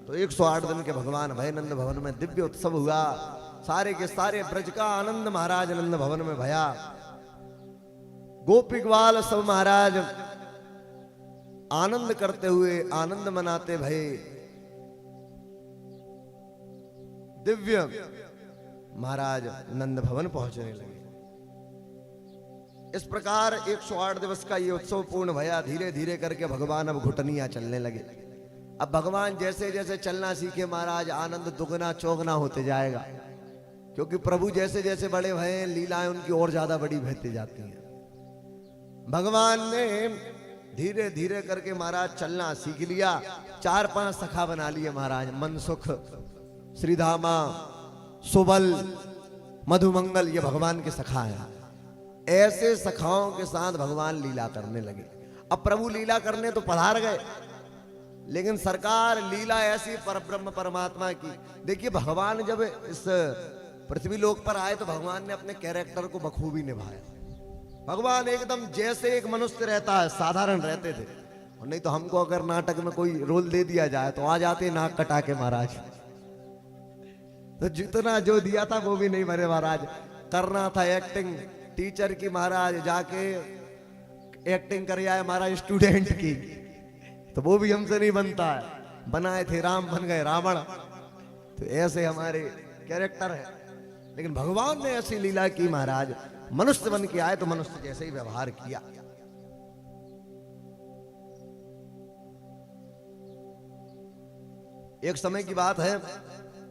तो 108 दिन के भगवान भय नंद भवन में दिव्य उत्सव हुआ। सारे के सारे ब्रज का आनंद महाराज नंद भवन में भया। गोपी ग्वाल सब महाराज आनंद करते हुए आनंद मनाते भये दिव्य महाराज नंद भवन पहुंचने लगे। इस प्रकार 108 दिवस का ये उत्सव पूर्ण भया। धीरे धीरे करके भगवान अब घुटनियां चलने लगे। अब भगवान जैसे जैसे चलना सीखे महाराज आनंद दुगना चौगना होते जाएगा, क्योंकि प्रभु जैसे जैसे बड़े भये लीलाएं उनकी और ज्यादा बड़ी बहती जाती हैं। भगवान ने धीरे धीरे करके महाराज चलना सीख लिया। 4-5 सखा बना लिए महाराज, मनसुख, श्रीधामा, सुबल, मधुमंगल, ये भगवान के सखा हैं। ऐसे सखाओं के साथ भगवान लीला करने लगे। अब प्रभु लीला करने तो पधार गए, लेकिन सरकार लीला ऐसी परब्रह्म परमात्मा की। देखिए भगवान जब इस पृथ्वी लोक पर आए तो भगवान ने अपने कैरेक्टर को बखूबी निभाया। भगवान एकदम जैसे एक मनुष्य रहता है साधारण रहते थे। और नहीं तो हमको अगर नाटक में कोई रोल दे दिया जाए तो आ जाते नाक कटा के महाराज। तो जितना जो दिया था वो भी नहीं भरे महाराज। करना था एक्टिंग टीचर की महाराज, जाके एक्टिंग कर आए महाराज स्टूडेंट की, तो वो भी हमसे नहीं बनता है। बनाए थे राम बन गए रावण। तो ऐसे हमारे कैरेक्टर है। लेकिन भगवान ने ऐसी लीला की महाराज, मनुष्य बन के आए तो मनुष्य जैसे ही व्यवहार किया। एक समय की बात है,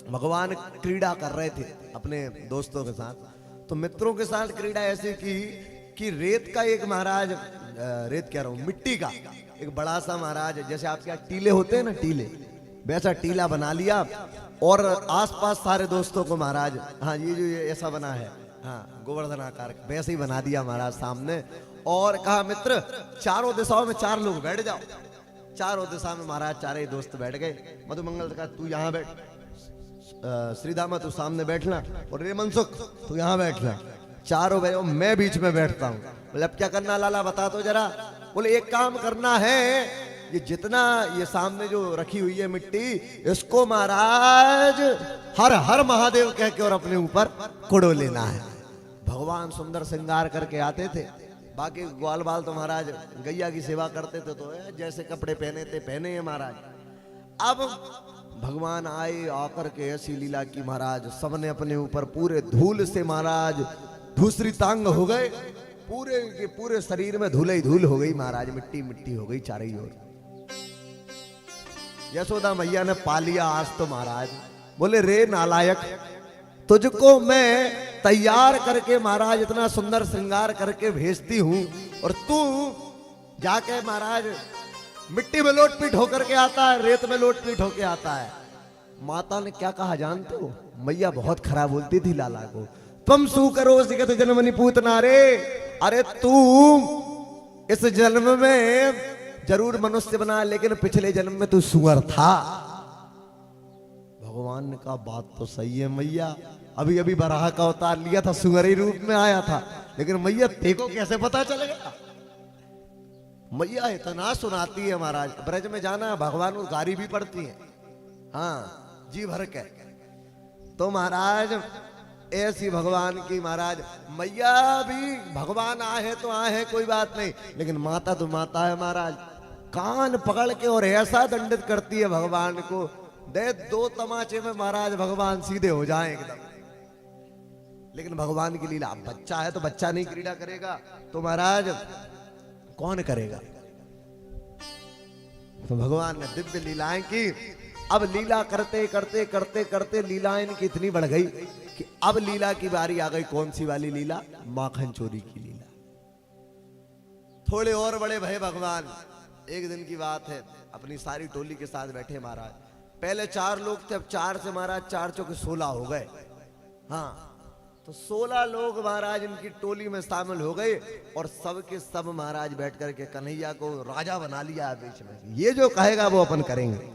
भगवान क्रीड़ा कर रहे थे अपने दोस्तों के साथ। तो मित्रों के साथ क्रीड़ा ऐसी की कि रेत का एक महाराज, रेत कह रहा हूं मिट्टी का एक बड़ा सा महाराज, जैसे आपके यहाँ टीले होते हैं ना टीले, वैसा टीला बना लिया। और आसपास सारे दोस्तों को महाराज, हाँ ये जो ये ऐसा बना है, हाँ गोवर्धन आकार वैसे ही बना दिया महाराज सामने। और कहा मित्र चारों दिशाओं में 4 लोग बैठ जाओ। चारों दिशा में महाराज चारे ही दोस्त बैठ गए। मधुमंगल का तू यहाँ बैठ, श्रीधामा तू सामने बैठना, और रे मनसुख तू यहाँ बैठना। चारों भाइयों मैं बीच में बैठता हूँ। बोले अब क्या करना लाला बता तो जरा। बोले एक काम करना है, ये जितना ये सामने जो रखी हुई है मिट्टी, इसको महाराज हर हर महादेव कह के और अपने ऊपर कुड़ो लेना है। भगवान सुंदर श्रृंगार करके आते थे। बाकी ग्वाल बाल तो महाराज गैया की सेवा करते थे, तो जैसे कपड़े पहने थे पहने हैं महाराज। अब भगवान आए, आकर के ऐसी लीला की महाराज, सबने अपने ऊपर पूरे धूल से महाराज धूसरी तांग हो गए। पूरे के पूरे शरीर में धूल ही धूल हो गई महाराज, मिट्टी मिट्टी हो गई चारों ओर। यशोदा मैया ने पा लिया आज तो महाराज। बोले रे नालायक, तुझको मैं तैयार करके महाराज इतना सुंदर श्रृंगार करके भेजती हूं, और तू जाके महाराज मिट्टी में लोटपीट होकर के आता है, रेत में लोटपीट होके आता है। माता ने क्या कहा जानते हो? मैया बहुत खराब बोलती थी लाला को, तुम सू करो सिगत जन्मनि पूतना रे। अरे तू इस जन्म में जरूर मनुष्य बना, लेकिन पिछले जन्म में तू सुअर था। भगवान ने कहा बात तो सही है मैया, अभी अभी बराह का अवतार लिया था, सुअर ही रूप में आया था, लेकिन मैया देखो कैसे पता चलेगा। मैया इतना सुनाती है महाराज। ब्रज में जाना है भगवान को गारी भी पड़ती है, हाँ जी भर के। तो महाराज ऐसी भगवान की महाराज मैया भी, भगवान आए तो आए कोई बात नहीं, लेकिन माता तो माता है महाराज। कान पकड़ के और ऐसा दंडित करती है भगवान को, दे 2 तमाचे में महाराज भगवान सीधे हो जाए एकदम। लेकिन भगवान की लीला, बच्चा है तो बच्चा नहीं क्रीड़ा करेगा तो महाराज कौन करेगा? तो भगवान ने दिव्य लीलाएं की। अब लीला करते करते करते करते लीलाएं इनकी इतनी बढ़ गई कि अब लीला की बारी आ गई। कौन सी वाली लीला? माखन चोरी की लीला। थोड़े और बड़े भय भगवान। एक दिन की बात है, अपनी सारी टोली के साथ बैठे महाराज। पहले 4 लोग थे, अब 4 से महाराज 4 चौके 16 हो गए। हाँ, तो 16 लोग महाराज इनकी टोली में शामिल हो गए, और सब के सब महाराज बैठ करके कन्हैया को राजा बना लिया बीच में। ये जो कहेगा वो अपन करेंगे।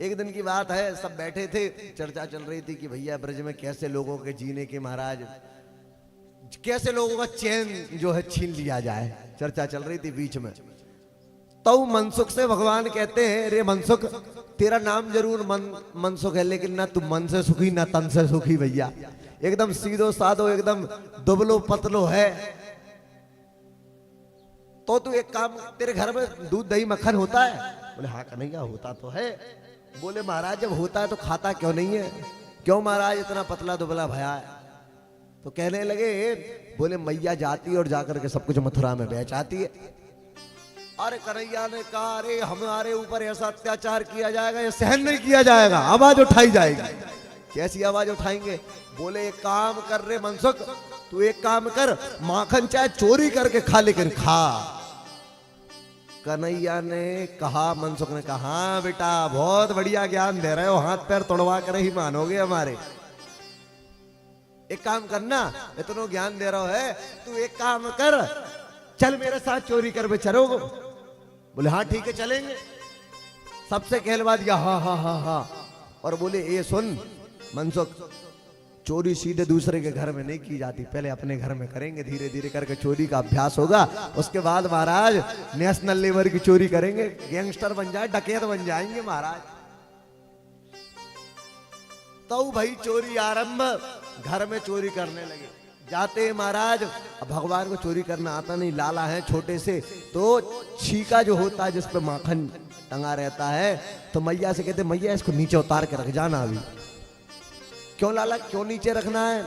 एक दिन की बात है, सब बैठे थे, चर्चा चल रही थी कि भैया ब्रज में कैसे लोगों के जीने के महाराज, कैसे लोगों का चैन जो है छीन लिया जाए। चर्चा चल रही थी बीच में। तो मनसुख से भगवान कहते हैं, रे मनसुख तेरा नाम जरूर मनसुख है, लेकिन ना तू मन से सुखी ना तन से सुखी भैया, एकदम सीधो साधो, एकदम दुबलो पतलो है। तो तू एक काम, तेरे घर में दूध दही मक्खन होता है? बोले हाँ कन्हैया होता तो है। बोले महाराज जब होता है तो खाता क्यों नहीं है? क्यों महाराज इतना पतला दुबला भया है? तो कहने लगे, बोले मैया जाती है और जाकर के सब कुछ मथुरा में बेच आती है। अरे कन्हैया ने कहा, अरे हमारे ऊपर ऐसा अत्याचार किया जाएगा, ये सहन नहीं किया जाएगा, आवाज उठाई जाएगी। कैसी आवाज उठाएंगे? बोले एक काम कर रे मनसुख, तू एक काम कर, माखन चाहे चोरी करके खा, लेकिन खा। कन्हैया ने कहा, मनसुख ने कहा, हाँ बेटा बहुत बढ़िया ज्ञान दे रहे हो, हाथ पैर तोड़वा कर ही मानोगे हमारे। एक काम करना, इतना ज्ञान दे रहा है, तू एक काम कर, चल मेरे साथ चोरी कर बे, चलोगे? बोले हाँ ठीक है चलेंगे। सबसे कहलवा दिया हाँ हाँ हाँ हाँ। और बोले ये सुन मनसुख, चोरी सीधे दूसरे के घर में नहीं की जाती, पहले अपने घर में करेंगे, धीरे धीरे करके चोरी का अभ्यास होगा, उसके बाद महाराज नेशनल लेवल की चोरी करेंगे, गैंगस्टर बन जाए, डकैत बन जाएंगे महाराज। तो भाई चोरी आरंभ, घर में चोरी करने लगे। जाते महाराज, अब भगवान को चोरी करना आता नहीं, लाला है छोटे से, तो छीका जो होता है जिस पे माखन टंगा रहता है, तो मैया से कहते मैया इसको नीचे उतार के रख जाना अभी। क्यों लाला, क्यों नीचे रखना है?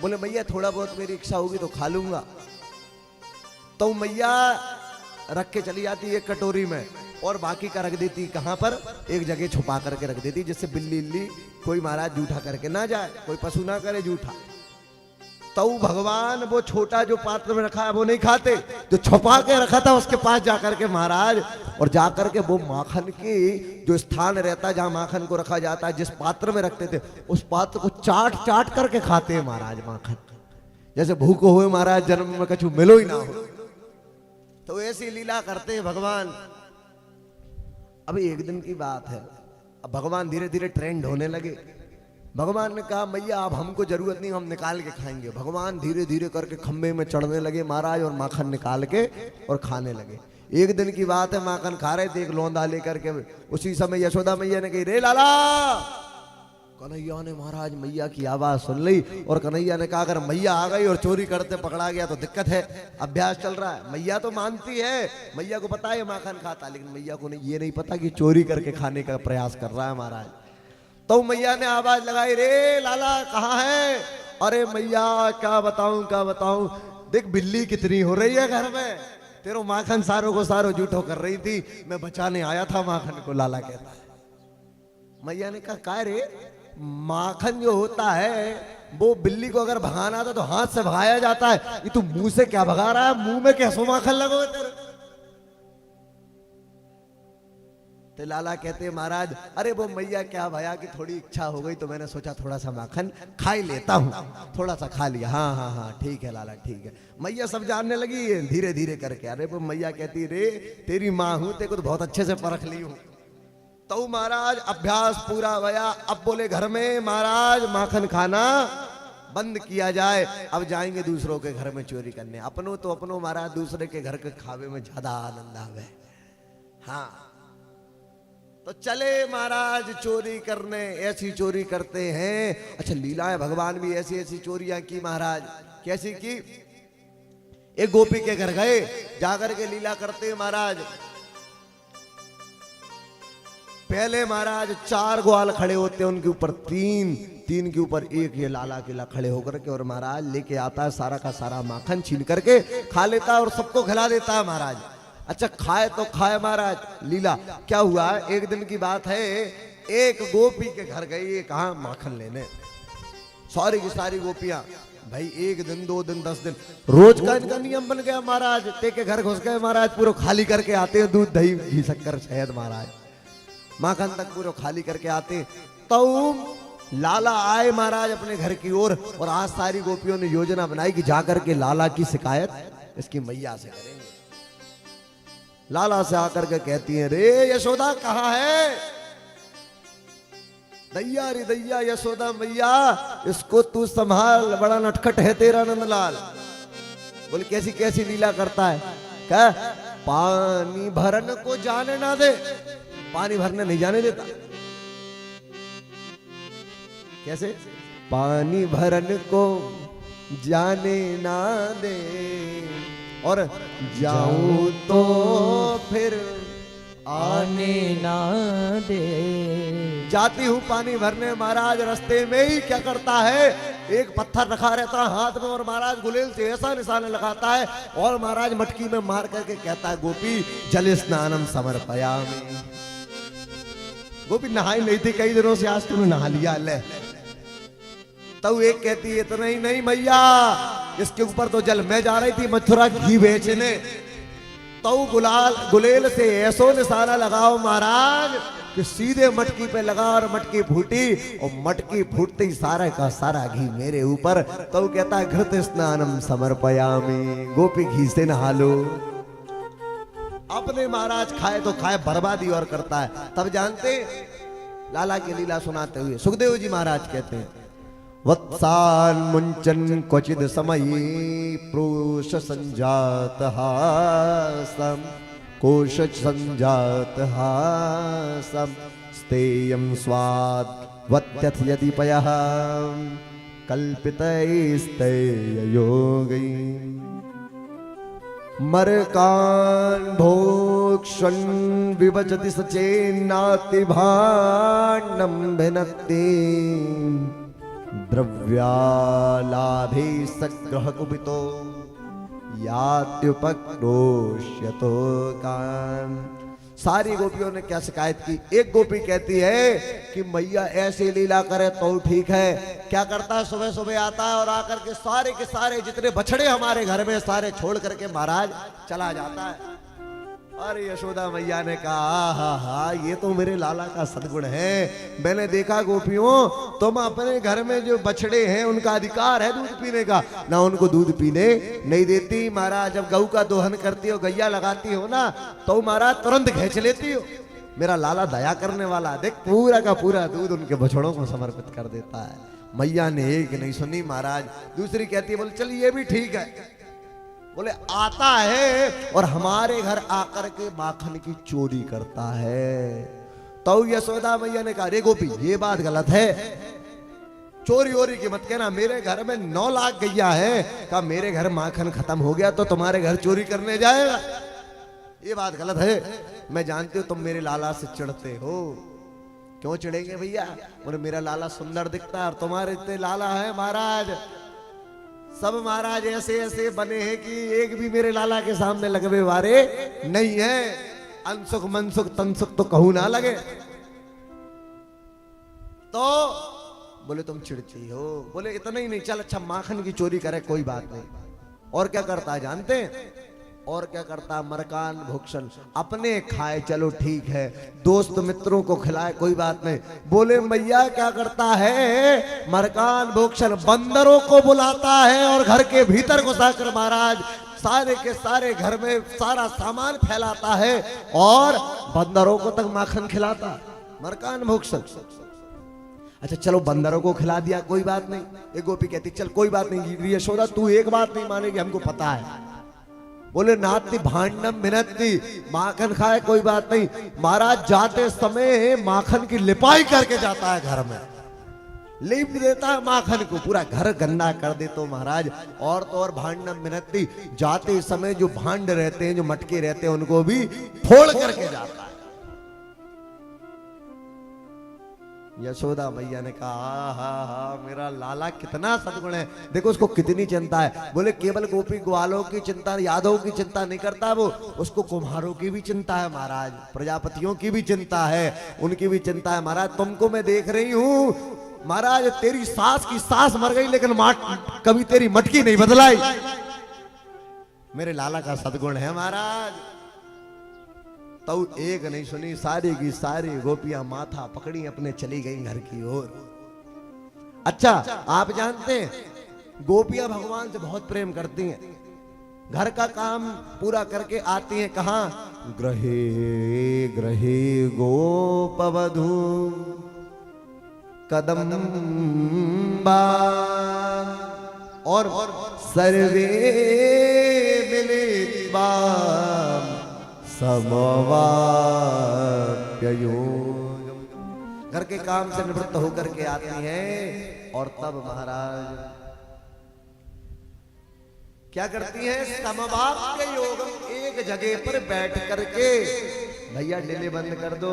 बोले मैया थोड़ा बहुत मेरी इच्छा होगी तो खा लूंगा। तो मैया रख के चली जाती एक कटोरी में, और बाकी का रख देती कहां पर? एक जगह छुपा करके रख देती, जिससे बिल्ली इल्ली कोई महाराज जूठा करके ना जाए, कोई पशु ना करे जूठा। तो भगवान वो छोटा जो पात्र में रखा है वो नहीं खाते, जो छुपा के रखा था उसके पास जाकर के महाराज, और जाकर के वो माखन की जो स्थान रहता है जहां माखन को रखा जाता है, जिस पात्र में रखते थे, उस पात्र को चाट चाट करके खाते हैं महाराज माखन, जैसे भूख हुए महाराज जन्म में कछु मिलो ही ना हो। तो ऐसी लीला करते हैं भगवान। अभी एक दिन की बात है, अब भगवान धीरे धीरे ट्रेंड होने लगे। भगवान ने कहा मैया अब हमको जरूरत नहीं, हम निकाल के खाएंगे। भगवान धीरे धीरे करके खंबे में चढ़ने लगे महाराज, और माखन निकाल के और खाने लगे। एक दिन की बात है, माखन खा रहे थे, एक लौंदा लेकर के, उसी समय यशोदा मैया ने कही रे लाला। कन्हैया ने महाराज मैया की आवाज सुन ली, और कन्हैया ने कहा अगर मैया आ गई और चोरी करते पकड़ा गया तो दिक्कत है, अभ्यास चल रहा है। मैया तो मानती है, मैया को पता है माखन खाता, लेकिन मैया को ये नहीं पता कि चोरी करके खाने का प्रयास कर रहा है महाराज। तो मैया ने आवाज लगाई, रे लाला कहाँ है? अरे मैया क्या बताऊं, देख बिल्ली कितनी हो रही है घर में, तेरो माखन सारों को सारो जूठो कर रही थी, मैं बचाने आया था माखन को, लाला कहता है। मैया ने कहा काय रे, माखन जो होता है वो बिल्ली को अगर भगाना था तो हाथ से भगाया जाता है, ये तू मुंह से क्या भगा रहा है? मुंह में कैसो माखन लगो तेरे? तो लाला कहते महाराज अरे वो मैया क्या भया कि थोड़ी इच्छा हो गई तो मैंने सोचा थोड़ा सा माखन खा ही लेता हूँ, थोड़ा सा खा लिया। हाँ हाँ हाँ ठीक है लाला ठीक है। मैया सब जानने लगी धीरे धीरे करके। अरे वो मैया कहती रे तेरी माँ हूँ, तेरे को तो बहुत अच्छे से परख ली हूँ। तो महाराज अभ्यास पूरा भया। अब बोले घर में महाराज माखन खाना बंद किया जाए, अब जाएंगे दूसरों के घर में चोरी करने। अपनों तो अपनों महाराज, दूसरे के घर के खावे में ज्यादा आनंद आवे। हाँ तो चले महाराज चोरी करने, ऐसी चोरी करते हैं। अच्छा लीलाएं भगवान भी ऐसी ऐसी चोरियां की महाराज। कैसी की? एक गोपी के घर गए, जाकर के लीला करते महाराज। पहले महाराज 4 ग्वाल खड़े होते हैं, उनके ऊपर 3 के ऊपर 1 ये लाला किला खड़े होकर के, और महाराज लेके आता है सारा का सारा माखन छीन करके खा लेता है और सबको खिला देता है महाराज। अच्छा खाए तो खाए महाराज। लीला क्या हुआ है, एक दिन की बात है, एक गोपी के घर गई, कहा माखन लेने। सारी की सारी गोपियां भाई 1 दिन 2 दिन 10 दिन रोज का इनका नियम बन गया महाराज। ते के घर घुस गए महाराज, पूरा खाली करके आते हैं, दूध दही घी शक्कर शहद महाराज, माखन तक पूरा खाली करके आते। तो लाला आए महाराज अपने घर की ओर, और आज सारी गोपियों ने योजना बनाई कि जाकर के लाला की शिकायत इसकी मैया से करेंगे। लाला से आकर के कहती है रे यशोदा कहाँ है? दैया रे दैया यशोदा मैया, इसको तू संभाल, बड़ा नटखट है तेरा नंदलाल। बोले कैसी कैसी लीला करता है? क्या पानी भरन को जाने ना दे, पानी भरने नहीं जाने देता। कैसे? पानी भरन को जाने ना दे और जाऊं तो फिर आने ना दे। जाती हूँ पानी भरने, महाराज रास्ते में ही क्या करता है, एक पत्थर रखा रहता है हाथ में और महाराज गुलेल से ऐसा निशान लगाता है और महाराज मटकी में मार करके कहता है, गोपी जल स्नानम समर्पयामि। गोपी नहाई नहीं थी कई दिनों से, आज तूने नहा लिया ले। तब एक कहती है, इतना ही नहीं मैया, इसके ऊपर तो जल मैं जा रही थी मथुरा घी बेचने, तो गुलेल से ऐसो निशाना लगाओ महाराज कि सीधे मटकी पे लगा और मटकी फूटी और मटकी फूटते ही सारा का सारा घी मेरे ऊपर। तो कहता है, घृत स्नानम समर्पयामि, गोपी घी से नहा लो। अपने महाराज खाए तो खाए, बर्बादी और करता है। तब जानते लाला की लीला सुनाते हुए सुखदेव जी महाराज कहते हैं, वत्सान मुंचन क्वचिद समयी प्रोष संजात हासम कोश संजात हासम स्तेयं स्वाद वत्यथ यदि पयः कल्पितैस्तेय योगै मरकान भोक्षण विभजति सचेन्नाति भाण्डं भिनक्ति द्रव्यालाभे सग्रह कुपितो यात्युपक्रोश्यतो कान। सारी गोपियों ने क्या शिकायत की? एक गोपी कहती है कि मैया ऐसी लीला करे तो ठीक है। क्या करता है, सुबह सुबह आता है और आकर के सारे जितने बछड़े हमारे घर में सारे छोड़ करके महाराज चला जाता है। अरे यशोदा मैया ने कहा, हा ये तो मेरे लाला का सद्गुण है। मैंने देखा गोपियों, तुम अपने घर में जो बछड़े हैं उनका अधिकार है दूध पीने का, ना उनको दूध पीने नहीं देती। महाराज जब गऊ का दोहन करती हो, गैया लगाती हो ना, तो महाराज तुरंत खींच लेती हो। मेरा लाला दया करने वाला, देख पूरा का पूरा दूध उनके बछड़ों को समर्पित कर देता है। मैया ने एक नहीं सुनी महाराज, दूसरी कहती है, बोले चल ये भी ठीक है। बोले आता है और हमारे घर आकर के माखन की चोरी करता है। तो यशोदा मैया ने कहा, अरे गोपी ये बात गलत है, चोरी ओरी की मत कहना। मेरे घर में 9 लाख गैया है, कहा मेरे घर माखन खत्म हो गया तो तुम्हारे घर चोरी करने जाएगा, ये बात गलत है। मैं जानती हूँ तुम मेरे लाला से चिढ़ते हो। क्यों चिढ़ेंगे भैया? बोले मेरा लाला सुंदर दिखता है और तुम्हारे इतने लाला है महाराज, सब महाराज ऐसे ऐसे बने हैं कि एक भी मेरे लाला के सामने लगवे वारे नहीं है। अनसुख मनसुख तनसुख तो कहूं ना लगे। तो बोले तुम चिढ़ती हो। बोले इतना ही नहीं, चल अच्छा माखन की चोरी करे कोई बात नहीं। और क्या करता है जानते हैं? और क्या करता है? मरकान भोक्षण, अपने खाए चलो ठीक है, दोस्त मित्रों को खिलाए कोई बात नहीं। बोले मैया क्या करता है? मरकान भोक्षण, बंदरों को बुलाता है और घर के भीतर घुसाकर महाराज सारे के सारे घर में सारा सामान फैलाता है और बंदरों को तक माखन खिलाता है। मरकान भोक्षण। अच्छा चलो बंदरों को खिला दिया कोई बात नहीं। एक गोपी कहती चल कोई बात नहीं यशोदा, तू एक बात नहीं मानेगी, हमको पता है। बोले नाती भांडम मिनती, माखन खाए कोई बात नहीं। महाराज जाते समय माखन की लिपाई करके जाता है, घर में लीप देता है माखन को, पूरा घर गंदा कर दे। तो महाराज और तो और भांडम मिनती, जाते समय जो भांड रहते हैं, जो मटके रहते हैं, उनको भी फोड़ करके जाता है। यशोदा मैया ने कहा, हा मेरा लाला कितना सद्गुण है, देखो उसको कितनी चिंता है। बोले केवल गोपी ग्वालों की चिंता, यादवों की चिंता नहीं करता वो, उसको कुम्हारों की भी चिंता है महाराज, प्रजापतियों की भी चिंता है, उनकी भी चिंता है। महाराज तुमको मैं देख रही हूँ महाराज, तेरी सास की सास मर गई लेकिन कभी तेरी मटकी नहीं बदलाई। मेरे लाला का सद्गुण है महाराज। तो एक नहीं सुनी, सारी की सारी गोपियां माथा पकड़ी अपने चली गई घर की ओर। अच्छा आप जानते हैं गोपियां भगवान से बहुत प्रेम करती हैं, घर का काम पूरा करके आती हैं कहां? ग्रहे ग्रहे गोपवधू कदम्बा और सर्वे मिलित्वा समवाप्ययोगम। घर घर के काम से निवृत्त होकर के आती हैं और तब महाराज क्या करती हैं? समभाव के योग एक जगह पर बैठ करके, भैया डिले बंद कर दो,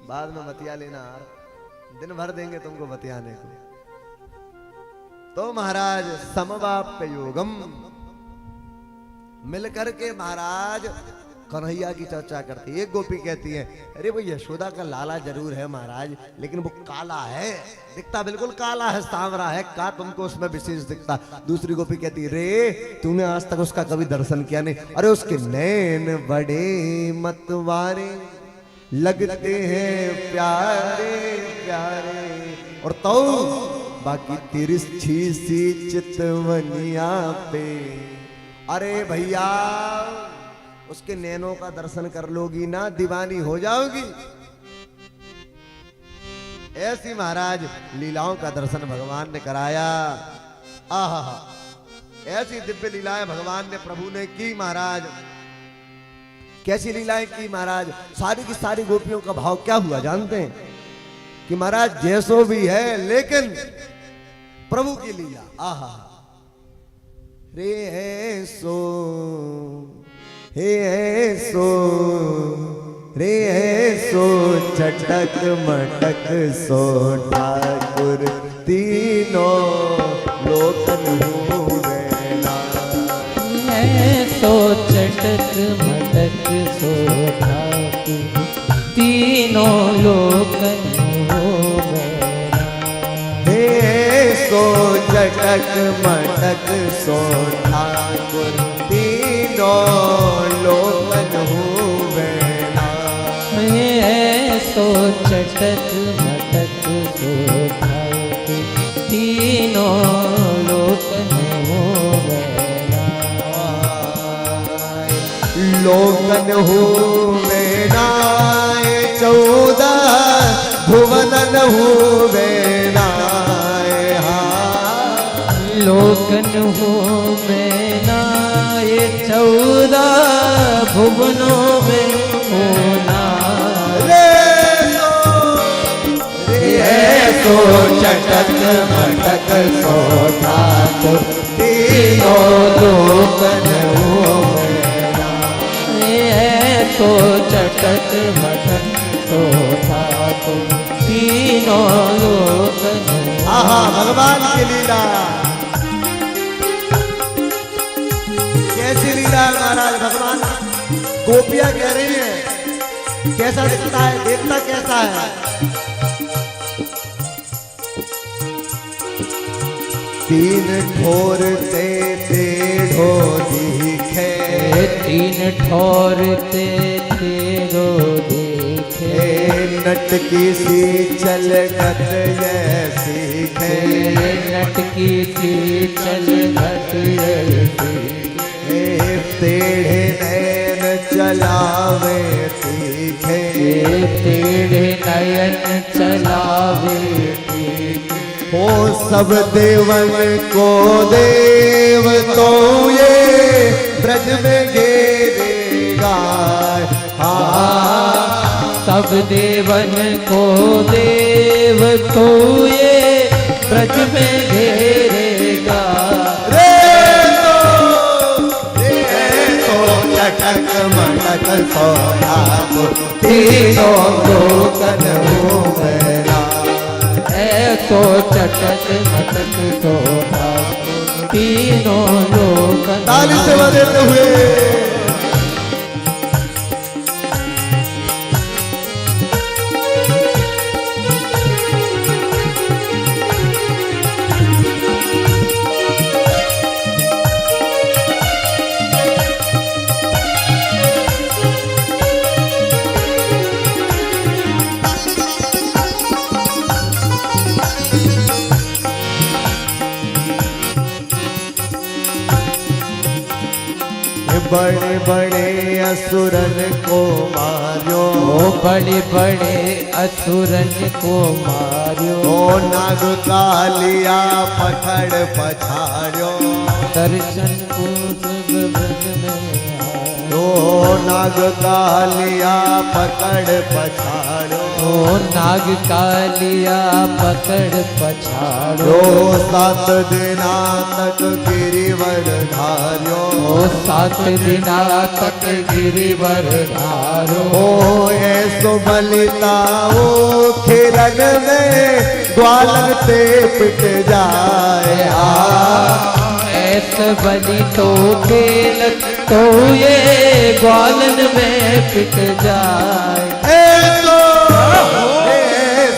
बाद में बतिया लेना, दिन भर देंगे तुमको बतियाने को। तो महाराज समवाप्य योगम मिल करके महाराज कन्हैया की चर्चा करती है। एक गोपी कहती है, अरे वो यशोदा का लाला जरूर है महाराज, लेकिन वो काला है, दिखता बिल्कुल काला है, सांवरा है, का तुमको उसमें विशेष दिखता। दूसरी गोपी कहती है, रे तूने आज तक उसका कभी दर्शन किया नहीं, अरे उसके नैन बड़े मतवारे लगते हैं प्यारे प्यारे, और तो बाकी तिरछी सी चितवनिया पे, अरे भैया उसके नैनों का दर्शन कर लोगी ना, दीवानी हो जाओगी। ऐसी महाराज लीलाओं का दर्शन भगवान ने कराया। आहा, ऐसी दिव्य लीलाएं भगवान ने प्रभु ने की महाराज। कैसी लीलाएं की महाराज? सारी की सारी गोपियों का भाव क्या हुआ जानते हैं? कि महाराज जैसो भी है लेकिन प्रभु की लीला। आहा, रे है सो हे सो रे सो चटक मटक सो ठाकुर तीनों लोकन हुएला। सो चटक मटक सो ठाकुर तीनों लोकन हुएला। हे सो चटक मटक सो ठाकुर तीनों लोकन हुएला। सो चटक मटक सो ठाकुर तीनों लोकन हुएला। लोकन हुएला 14 भुवनन हुएला। लोकन हुएला 14 भुवनों में होना। सो चटक मटक सो ठाकुर तीनों लोकन हुएला। सो चटक मटक सो ठाकुर तीनों लोकन। आहा, भगवान की लीला कैसी लीला है महाराज। भगवान गोपियां कह रही है कैसा दिखता है, देखता कैसा है। तीन ठोर ते टेढ़ो दिखे, तीन ठोर ते टेढ़ो दिखे। नटकी सी चलगत ऐसी खे, नटकी सी चलगत ऐसी। टेढ़े नैन चलावे तीखे, टेढ़े नयन चलावे तीखे। हो सब देवन को देव तो ये ब्रज में घेरेगा। सब देवन को देव तो ये ब्रज में घेरेगा। चटक मटक सो ठाकुर तीनों लोकन हुएला। सो चटक मटक सो ठाकुर तीनों लोकन। ताली से बजाते हुए बड़े बड़े असुरन को मार्यो। बड़े बड़े असुरन को मार्यो। नाग कालिया पकड़ पछाड़ो। दर्शन को सब बन में नाग कालिया पकड़ पछाड़ो। ओ नाग कालिया पकड़ पछाड़ो जो 7 दिना तक गिरिवर धार्यो ओ 7 दिना तक गिरिवर धारो ओ ऐसो बलिता ओ खिरन में ग्वालन ते पिट जाए ऐसे बलि तो खेल तो ये ग्वालन में पिट जाए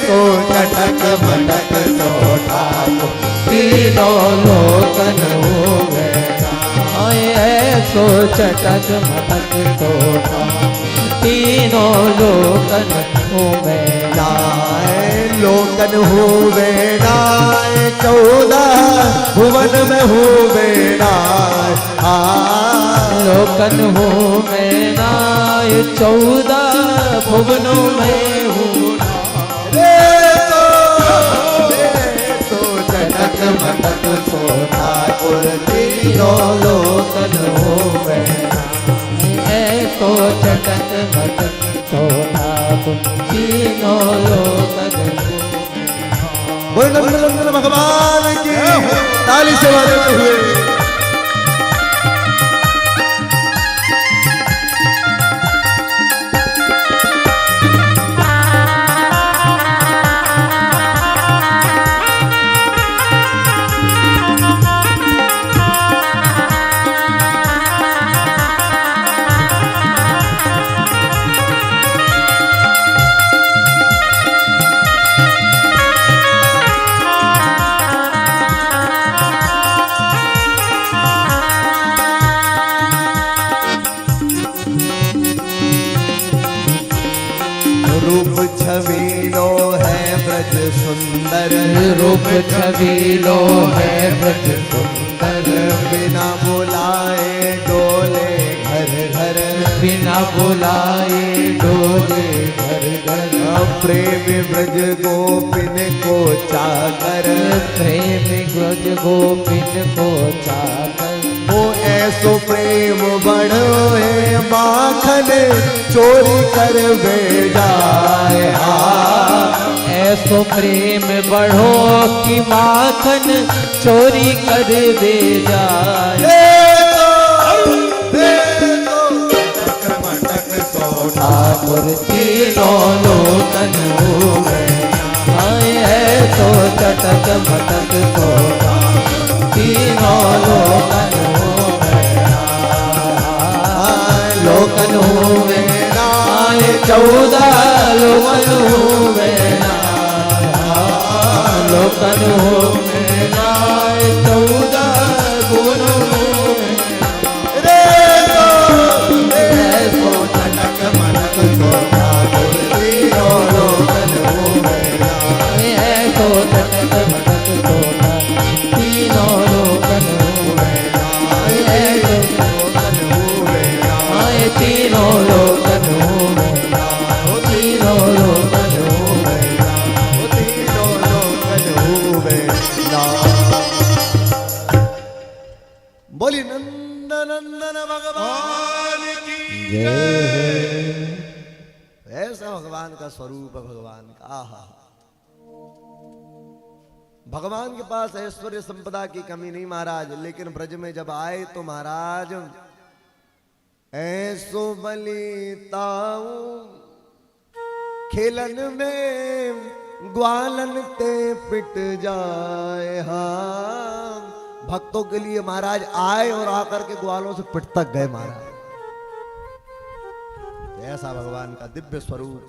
तो चटक मटक सोटा तीनों लोकन हो गए ऐसो चटक मटक सोटा तीनों लोकन हो गए लोकन हुए नाय 14 भुवन में हुए नाय लोकन हो में नाय 14 भुवनों में हूँ तो चटक मटक सोता तीनों लोकन हुए ऐसो चटक मटक सोता तीनों लोकन बोल भगवान की ताली से बजाते हुए रूप छबीलो है ब्रज सुंदर रूप छबीलो है ब्रज सुंदर बिना बुलाए डोले घर घर बिना बुलाए डोले घर घर प्रेम ब्रज गोपिन को चाकर प्रेम ब्रज गोपिन को चाकर वो ऐसो प्रेम बढ़ो है माखन चोरी कर भेजाए ऐसो प्रेम बढ़ो कि माखन चोरी कर दे जाए ठाकुर तीनों लोकन हो गए आए तो चटक मटक सोता तीनों लोकन हो गए लोकन हो गए आए 14 लोकन हो गए लोकन हो गए आए 14 गुण हो बोली नंदन नंदन भगवान की ऐसा भगवान का स्वरूप है भगवान का आहा भगवान के पास ऐश्वर्य संपदा की कमी नहीं महाराज लेकिन ब्रज में जब आए तो महाराज ऐसो बलिताऊ खेलन में ग्वालन ते पिट जाए हाँ भक्तों के लिए महाराज आए और आकर के ग्वालों से पिट तक गए महाराज ऐसा भगवान का दिव्य स्वरूप